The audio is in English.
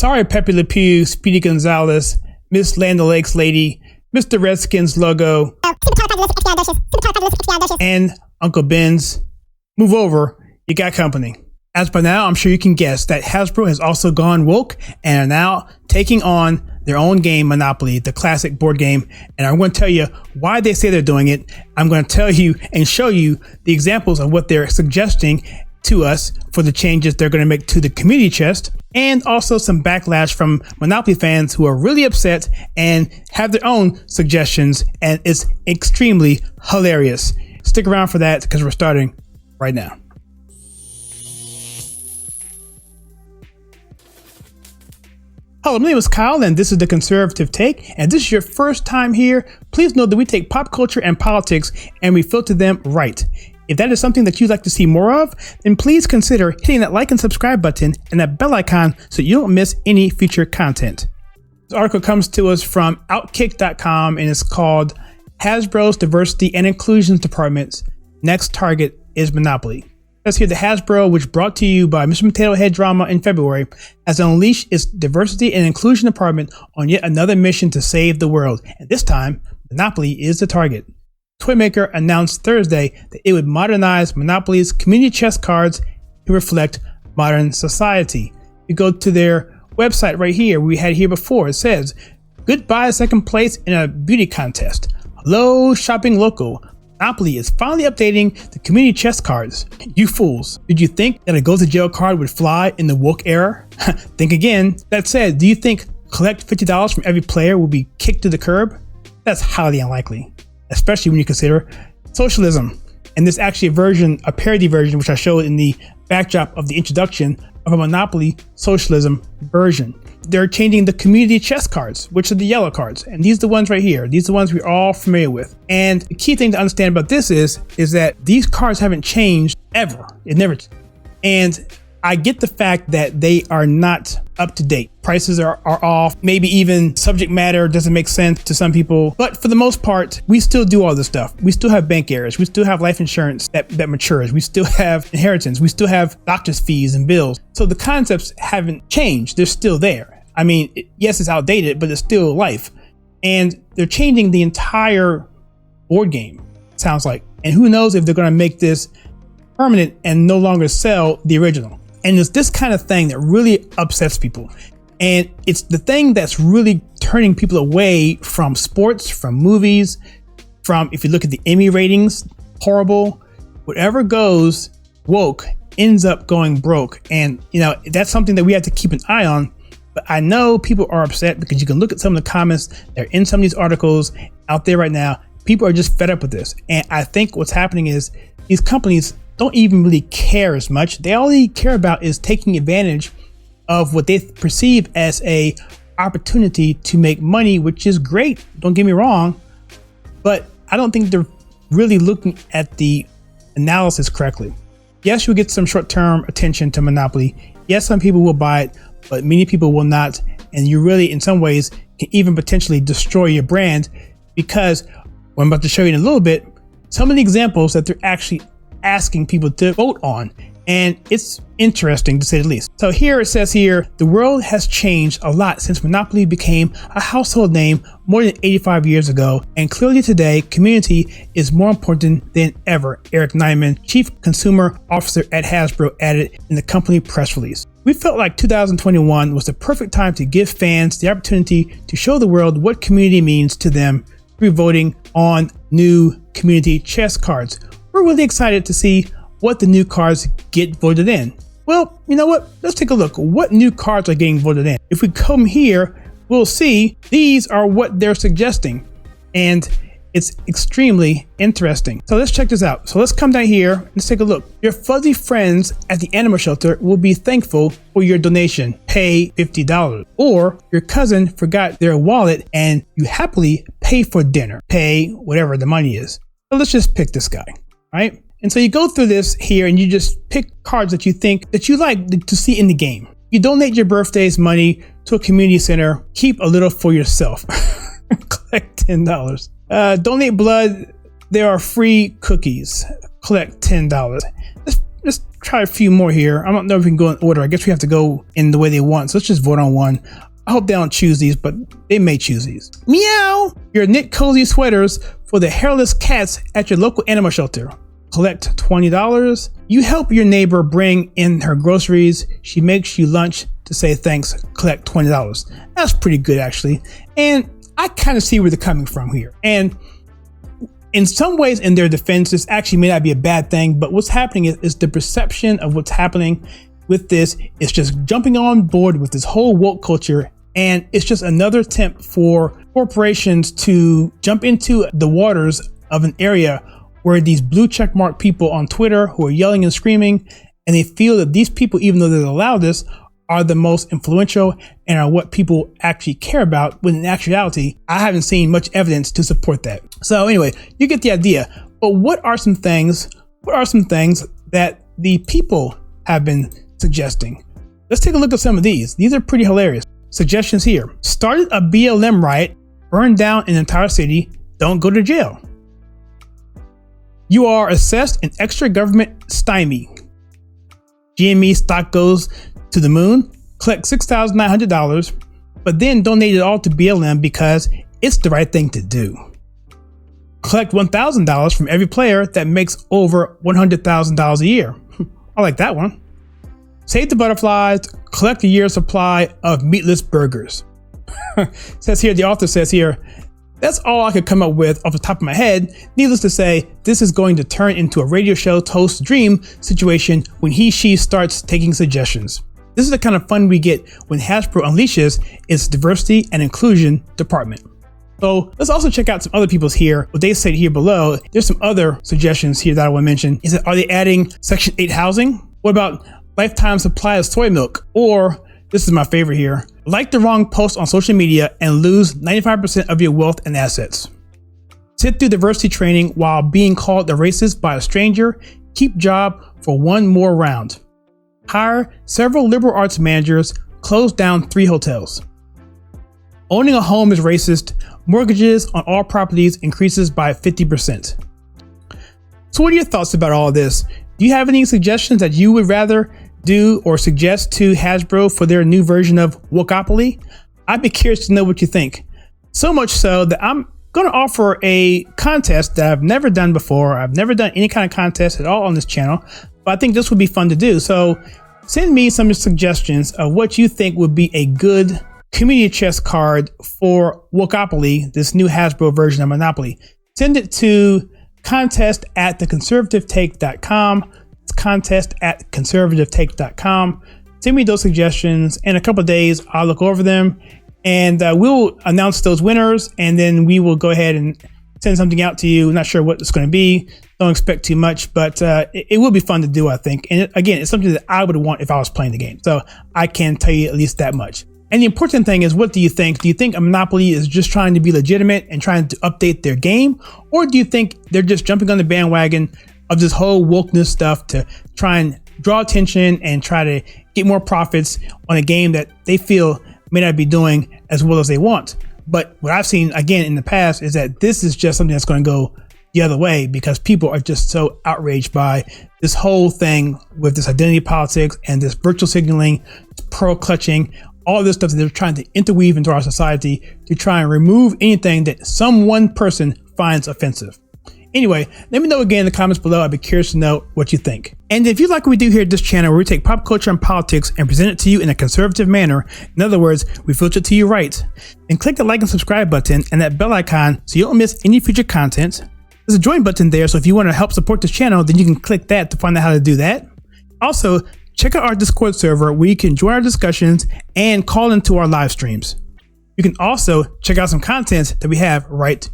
Sorry, Pepe Le Pew, Speedy Gonzalez, Miss Land O'Lakes Lady, Mr. Redskins logo, and Uncle Ben's. Move over, you got company. As by now, I'm sure you can guess that Hasbro has also gone woke and are now taking on their own game, Monopoly, the classic board game. And I'm going to tell you why they say they're doing it. I'm going to tell you and show you the examples of what they're suggesting to us for the changes they're going to make to the community chest, and also some backlash from Monopoly fans who are really upset and have their own suggestions, and it's extremely hilarious. Stick around for that because we're starting right now. Hello, my name is Kyle and this is The Conservative Take, and if this is your first time here, please know that we take pop culture and politics and we filter them right. If that is something that you'd like to see more of, then please consider hitting that like and subscribe button and that bell icon so you don't miss any future content. This article comes to us from Outkick.com and it's called Hasbro's Diversity and Inclusion Department's Next Target is Monopoly. Let's hear the Hasbro, which brought to you by Mr. Potato Head Drama in February, has unleashed its Diversity and Inclusion Department on yet another mission to save the world. And this time, Monopoly is the target. Toymaker announced Thursday that it would modernize Monopoly's community chest cards to reflect modern society. You go to their website right here, we had here before, it says, goodbye second place in a beauty contest. Hello, shopping local. Monopoly is finally updating the community chest cards. You fools. Did you think that a go to jail card would fly in the woke era? Think again. That said, do you think collect $50 from every player will be kicked to the curb? That's highly unlikely, especially when you consider socialism. And there's actually a parody version, which I showed in the backdrop of the introduction of a Monopoly socialism version. They're changing the community chest cards, which are the yellow cards. And these are the ones right here. These are the ones we're all familiar with. And the key thing to understand about this is that these cards haven't changed ever. It never. And I get the fact that they are not up to date. Prices are off. Maybe even subject matter doesn't make sense to some people. But for the most part, we still do all this stuff. We still have bank errors. We still have life insurance that matures. We still have inheritance. We still have doctor's fees and bills. So the concepts haven't changed. They're still there. I mean, yes, it's outdated, but it's still life. And they're changing the entire board game, sounds like. And who knows if they're going to make this permanent and no longer sell the original. And it's this kind of thing that really upsets people. And it's the thing that's really turning people away from sports, from movies, from, if you look at the Emmy ratings, horrible. Whatever goes woke ends up going broke. And, that's something that we have to keep an eye on. But I know people are upset because you can look at some of the comments that are in some of these articles out there right now. People are just fed up with this. And I think what's happening is these companies don't even really care as much. They all they care about is taking advantage of what they perceive as a opportunity to make money, which is great. Don't get me wrong, but I don't think they're really looking at the analysis correctly. Yes, you'll get some short-term attention to Monopoly. Yes, some people will buy it, but many people will not. And you really, in some ways, can even potentially destroy your brand because what I'm about to show you in a little bit, some of the examples that they're actually asking people to vote on. And it's interesting to say the least. So here it says here, the world has changed a lot since Monopoly became a household name more than 85 years ago. And clearly today, community is more important than ever, Eric Nyman, Chief Consumer Officer at Hasbro, added in the company press release. We felt like 2021 was the perfect time to give fans the opportunity to show the world what community means to them through voting on new community chest cards. We're really excited to see what the new cards get voted in. Well, you know what? Let's take a look. What new cards are getting voted in? If we come here, we'll see these are what they're suggesting. And it's extremely interesting. So let's check this out. So let's come down here. Let's take a look. Your fuzzy friends at the animal shelter will be thankful for your donation. Pay $50. Or your cousin forgot their wallet and you happily pay for dinner. Pay whatever the money is. So let's just pick this guy. Right? And so you go through this here and you just pick cards that you think that you like to see in the game. You donate your birthday's money to a community center. Keep a little for yourself. Collect $10. Donate blood. There are free cookies. Collect $10. Just try a few more here. I don't know if we can go in order. I guess we have to go in the way they want. So let's just vote on one. I hope they don't choose these, but they may choose these. Meow! Your knit cozy sweaters for the hairless cats at your local animal shelter. Collect $20. You help your neighbor bring in her groceries. She makes you lunch to say thanks. Collect $20. That's pretty good, actually. And I kind of see where they're coming from here. And in some ways, in their defense, this actually may not be a bad thing, but what's happening is the perception of what's happening with this is just jumping on board with this whole woke culture. And it's just another attempt for corporations to jump into the waters of an area where these blue checkmark people on Twitter who are yelling and screaming, and they feel that these people, even though they're the loudest, are the most influential and are what people actually care about, when in actuality, I haven't seen much evidence to support that. So anyway, you get the idea. But what are some things that the people have been suggesting? Let's take a look at some of these. These are pretty hilarious. Suggestions here. Started a BLM riot, burned down an entire city, don't go to jail. You are assessed an extra government stymie. GME stock goes to the moon, collect $6,900, but then donate it all to BLM because it's the right thing to do. Collect $1,000 from every player that makes over $100,000 a year. I like that one. Save the butterflies, collect a year's supply of meatless burgers. Says here, the author says here, that's all I could come up with off the top of my head. Needless to say, this is going to turn into a radio show host dream situation when she starts taking suggestions. This is the kind of fun we get when Hasbro unleashes its diversity and inclusion department. So let's also check out some other people's here. What they said here below. There's some other suggestions here that I want to mention. Is that, are they adding Section 8 housing? What about lifetime supply of soy milk? Or, this is my favorite here, like the wrong post on social media and lose 95% of your wealth and assets. Sit through diversity training while being called a racist by a stranger. Keep job for one more round. Hire several liberal arts managers. Close down 3 hotels. Owning a home is racist. Mortgages on all properties increases by 50%. So what are your thoughts about all of this? Do you have any suggestions that you would rather do or suggest to Hasbro for their new version of Wokeopoly? I'd be curious to know what you think. So much so that I'm going to offer a contest that I've never done before. I've never done any kind of contest at all on this channel, but I think this would be fun to do. So send me some suggestions of what you think would be a good community chest card for Wokeopoly, this new Hasbro version of Monopoly. Send it to contest@theconservativetake.com. It's contest@conservativetake.com. Send me those suggestions. In a couple of days, I'll look over them and we'll announce those winners. And then we will go ahead and send something out to you. Not sure what it's going to be. Don't expect too much, but it will be fun to do, I think. And again, it's something that I would want if I was playing the game. So I can tell you at least that much. And the important thing is, what do you think? Do you think a Monopoly is just trying to be legitimate and trying to update their game? Or do you think they're just jumping on the bandwagon of this whole wokeness stuff to try and draw attention and try to get more profits on a game that they feel may not be doing as well as they want? But what I've seen, again, in the past is that this is just something that's going to go the other way because people are just so outraged by this whole thing with this identity politics and this virtual signaling, pearl clutching, all this stuff that they're trying to interweave into our society to try and remove anything that some one person finds offensive. Anyway, let me know again in the comments below. I'd be curious to know what you think. And if you like what we do here at this channel, where we take pop culture and politics and present it to you in a conservative manner, in other words, we filter it to your right, then click the like and subscribe button and that bell icon so you don't miss any future content. There's a join button there, so if you want to help support this channel, then you can click that to find out how to do that. Also, check out our Discord server where you can join our discussions and call into our live streams. You can also check out some content that we have right